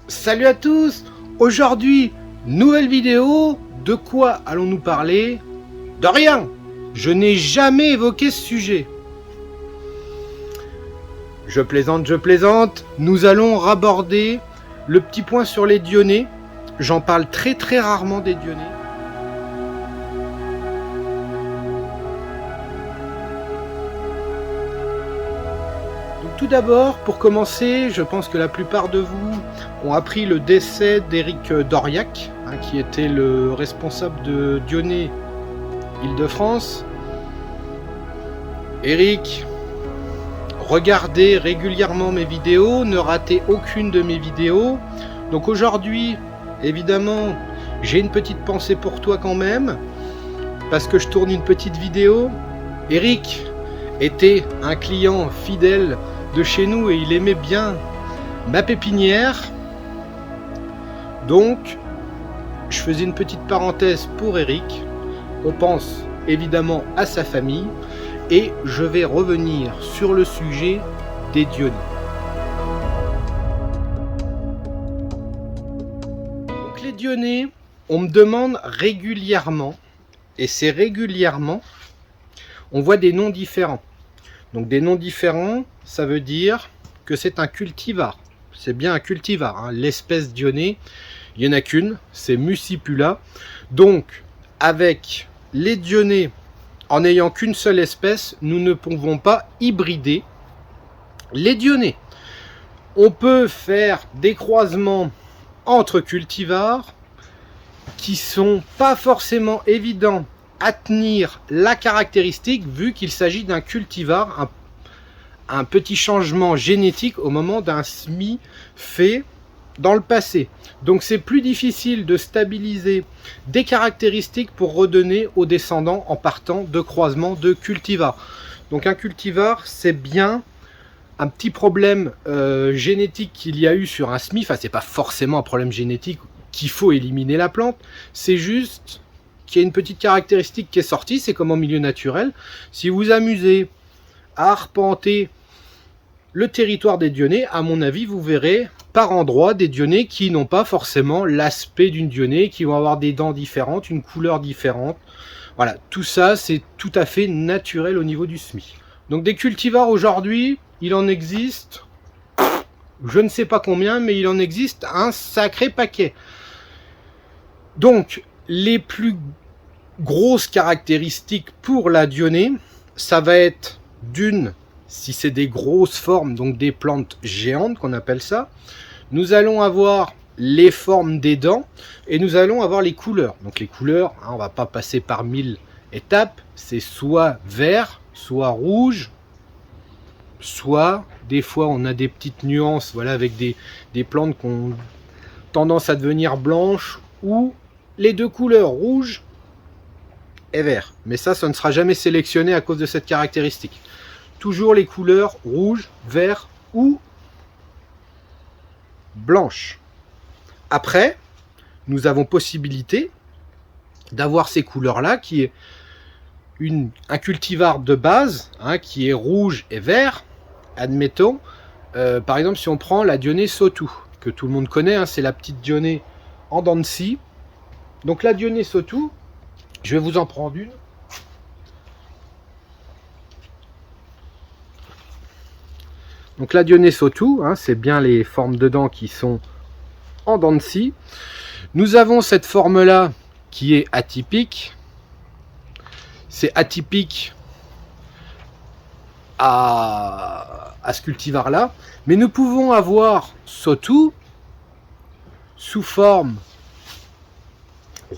Salut à tous. Aujourd'hui, nouvelle vidéo. De quoi allons-nous parler? De rien. Je n'ai jamais évoqué ce sujet. Je plaisante. Nous allons raborder le petit point sur les Dionnées. J'en parle très rarement des Dionnées. Tout d'abord, pour commencer, je pense que la plupart de vous ont appris le décès d'Éric Doriac, qui était le responsable de Dionnées Île-de-France. Éric, regardez régulièrement mes vidéos, ne ratez aucune de mes vidéos. Donc aujourd'hui, évidemment, j'ai une petite pensée pour toi quand même, parce que je tourne une petite vidéo. Éric était un client fidèle de chez nous et il aimait bien ma pépinière, donc je faisais une petite parenthèse pour Éric. On pense évidemment à sa famille et je vais revenir sur le sujet des Dionnées. Donc les Dionnées, on me demande régulièrement, et c'est régulièrement, on voit des noms différents. Donc des noms différents, ça veut dire que c'est un cultivar. C'est bien un cultivar. L'espèce Dionnées, il n'y en a qu'une, c'est Muscipula. Donc avec les Dionnées, en n'ayant qu'une seule espèce, nous ne pouvons pas hybrider les Dionnées. On peut faire des croisements entre cultivars qui sont pas forcément évidents à tenir la caractéristique, vu qu'il s'agit d'un cultivar, un petit changement génétique au moment d'un semis fait dans le passé. Donc c'est plus difficile de stabiliser des caractéristiques pour redonner aux descendants en partant de croisements de cultivars. Donc un cultivar, c'est bien un petit problème génétique qu'il y a eu sur un semis. Enfin, c'est pas forcément un problème génétique qu'il faut éliminer la plante, c'est juste qu'il y a une petite caractéristique qui est sortie. C'est comme en milieu naturel. Si vous amusez à arpenter le territoire des Dionnées, à mon avis, vous verrez par endroits des Dionnées qui n'ont pas forcément l'aspect d'une Dionnée, qui vont avoir des dents différentes, une couleur différente. Voilà, tout ça, c'est tout à fait naturel au niveau du semis. Donc des cultivars aujourd'hui, il en existe, je ne sais pas combien, mais il en existe un sacré paquet. Donc, les plus grosses caractéristiques pour la Dionnée, ça va être d'une, si c'est des grosses formes, donc des plantes géantes qu'on appelle ça, nous allons avoir les formes des dents et nous allons avoir les couleurs. Donc les couleurs, on va pas passer par 1000 étapes, c'est soit vert, soit rouge, soit des fois on a des petites nuances, voilà, avec des plantes qui ont tendance à devenir blanches, ou les deux couleurs, rouge et vert. Mais ça ne sera jamais sélectionné à cause de cette caractéristique. Toujours les couleurs rouge, vert ou blanche. Après, nous avons possibilité d'avoir ces couleurs-là, qui est un cultivar de base, qui est rouge et vert. Admettons, par exemple, si on prend la Dionnée Sautou, que tout le monde connaît, c'est la petite Dionnée en dents de scie. Donc la Dionnée Sautou, je vais vous en prendre une. Donc la Dionnée Sautou, c'est bien les formes de dents qui sont en dents de scie. Nous avons cette forme-là qui est atypique. C'est atypique à ce cultivar-là. Mais nous pouvons avoir Sautou sous forme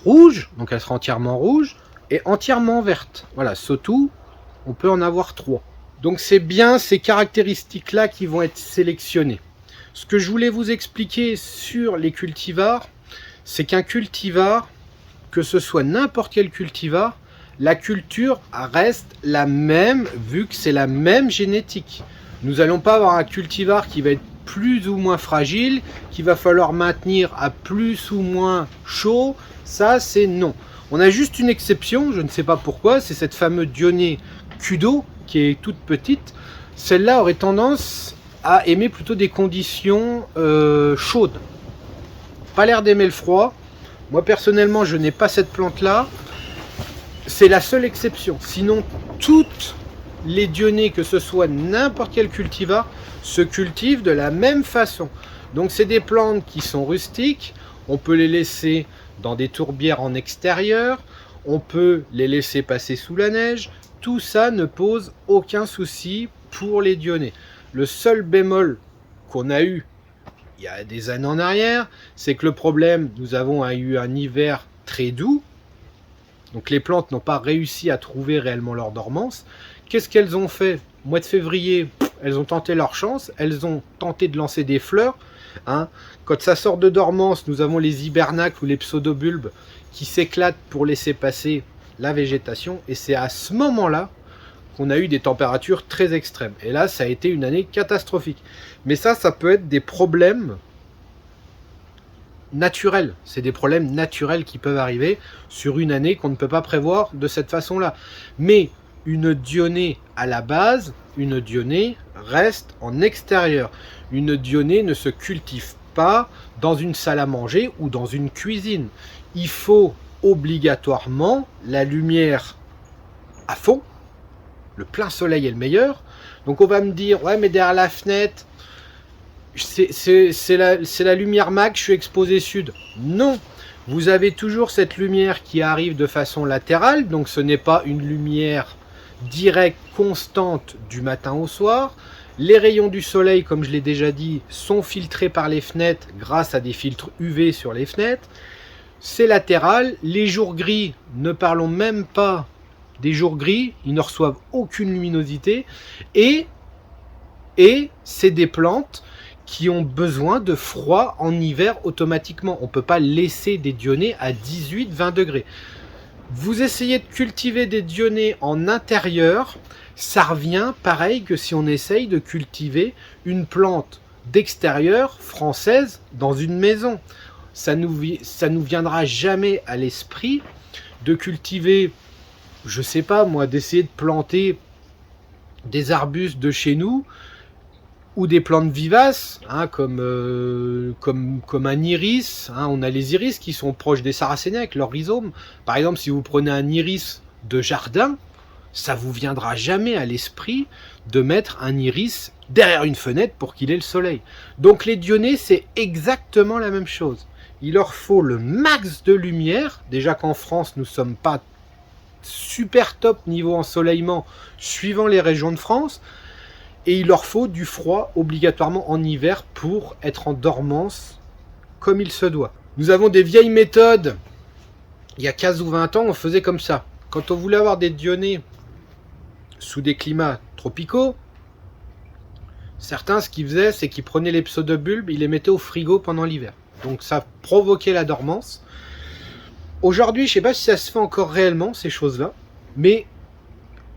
rouge, donc elle sera entièrement rouge, et entièrement verte. Voilà, Sautou, on peut en avoir 3. Donc c'est bien ces caractéristiques-là qui vont être sélectionnées. Ce que je voulais vous expliquer sur les cultivars, c'est qu'un cultivar, que ce soit n'importe quel cultivar, la culture reste la même, vu que c'est la même génétique. Nous n'allons pas avoir un cultivar qui va être plus ou moins fragile, qu'il va falloir maintenir à plus ou moins chaud. Ça, c'est non. On a juste une exception, je ne sais pas pourquoi, c'est cette fameuse Dionnée Kudo, qui est toute petite. Celle-là aurait tendance à aimer plutôt des conditions chaudes. pas l'air d'aimer le froid. Moi personnellement, je n'ai pas cette plante-là. C'est la seule exception. Sinon, toutes les dionnées, que ce soit n'importe quel cultivar, se cultivent de la même façon. Donc c'est des plantes qui sont rustiques. On peut les laisser dans des tourbières en extérieur. On peut les laisser passer sous la neige. Tout ça ne pose aucun souci pour les dionnées. Le seul bémol qu'on a eu il y a des années en arrière, c'est que le problème, nous avons eu un hiver très doux. Donc les plantes n'ont pas réussi à trouver réellement leur dormance. Qu'est-ce qu'elles ont fait? Au mois de février, elles ont tenté leur chance. Elles ont tenté de lancer des fleurs. Quand ça sort de dormance, nous avons les hibernacles ou les pseudobulbes qui s'éclatent pour laisser passer la végétation. Et c'est à ce moment-là qu'on a eu des températures très extrêmes. Et là, ça a été une année catastrophique. Mais ça peut être des problèmes naturels. C'est des problèmes naturels qui peuvent arriver sur une année qu'on ne peut pas prévoir de cette façon-là. Mais une dionée à la base, une dionée reste en extérieur. Une dionée ne se cultive pas dans une salle à manger ou dans une cuisine. Il faut obligatoirement la lumière à fond. Le plein soleil est le meilleur. Donc on va me dire, ouais mais derrière la fenêtre, c'est la lumière max, je suis exposé sud. Non, vous avez toujours cette lumière qui arrive de façon latérale, donc ce n'est pas une lumière directe, constante du matin au soir. Les rayons du soleil, comme je l'ai déjà dit, sont filtrés par les fenêtres grâce à des filtres UV sur les fenêtres. C'est latéral. Les jours gris, ne parlons même pas des jours gris, ils ne reçoivent aucune luminosité. Et c'est des plantes qui ont besoin de froid en hiver automatiquement. On ne peut pas laisser des dionnées à 18-20 degrés. Vous essayez de cultiver des dionnées en intérieur, ça revient pareil que si on essaye de cultiver une plante d'extérieur française dans une maison. Ça nous viendra jamais à l'esprit de cultiver, je sais pas moi, d'essayer de planter des arbustes de chez nous ou des plantes vivaces, comme un iris. On a les iris qui sont proches des sarracéniens avec leurs rhizomes. Par exemple, si vous prenez un iris de jardin, ça vous viendra jamais à l'esprit de mettre un iris derrière une fenêtre pour qu'il ait le soleil. Donc les dionnées, c'est exactement la même chose. Il leur faut le max de lumière. Déjà qu'en France, nous ne sommes pas super top niveau ensoleillement suivant les régions de France. Et il leur faut du froid obligatoirement en hiver pour être en dormance comme il se doit. Nous avons des vieilles méthodes. Il y a 15 ou 20 ans, on faisait comme ça. Quand on voulait avoir des dionnées sous des climats tropicaux, certains, ce qu'ils faisaient, c'est qu'ils prenaient les pseudobulbes, ils les mettaient au frigo pendant l'hiver. Donc ça provoquait la dormance. Aujourd'hui, je ne sais pas si ça se fait encore réellement, ces choses-là, mais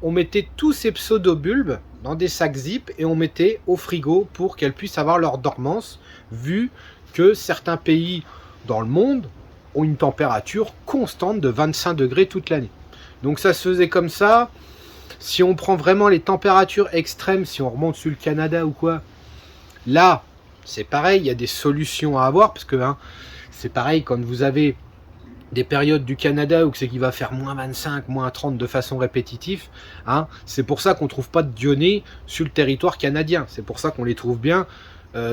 on mettait tous ces pseudobulbes dans des sacs zip et on mettait au frigo pour qu'elles puissent avoir leur dormance, vu que certains pays dans le monde ont une température constante de 25 degrés toute l'année. Donc ça se faisait comme ça. Si on prend vraiment les températures extrêmes, si on remonte sur le Canada ou quoi, là, c'est pareil, il y a des solutions à avoir, parce que c'est pareil, quand vous avez des périodes du Canada où c'est qu'il va faire moins 25, moins 30 de façon répétitive, c'est pour ça qu'on ne trouve pas de dionnées sur le territoire canadien. C'est pour ça qu'on les trouve bien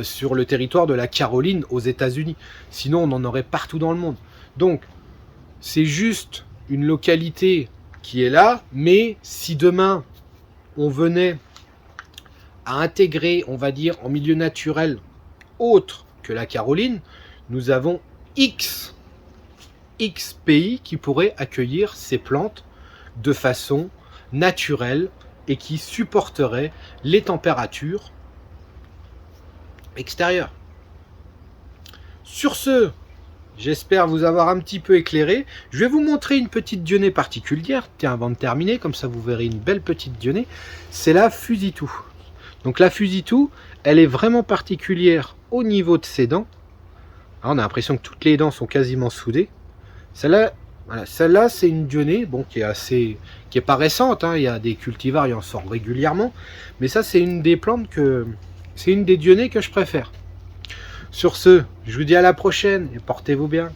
sur le territoire de la Caroline aux États-Unis. Sinon, on en aurait partout dans le monde. Donc, c'est juste une localité qui est là, mais si demain, on venait à intégrer, on va dire, en milieu naturel autre que la Caroline, nous avons X pays qui pourraient accueillir ces plantes de façon naturelle et qui supporteraient les températures extérieures. Sur ce, j'espère vous avoir un petit peu éclairé. Je vais vous montrer une petite dionée particulière. Tiens, avant de terminer, comme ça vous verrez une belle petite dionée. C'est la Fusitou. Donc la Fusitou, elle est vraiment particulière au niveau de ses dents. Alors, on a l'impression que toutes les dents sont quasiment soudées. Celle-là, voilà, c'est une dionée, qui est pas récente. Il y a des cultivars, il en sort régulièrement. Mais ça, c'est une des plantes c'est une des dionées que je préfère. Sur ce, je vous dis à la prochaine et portez-vous bien.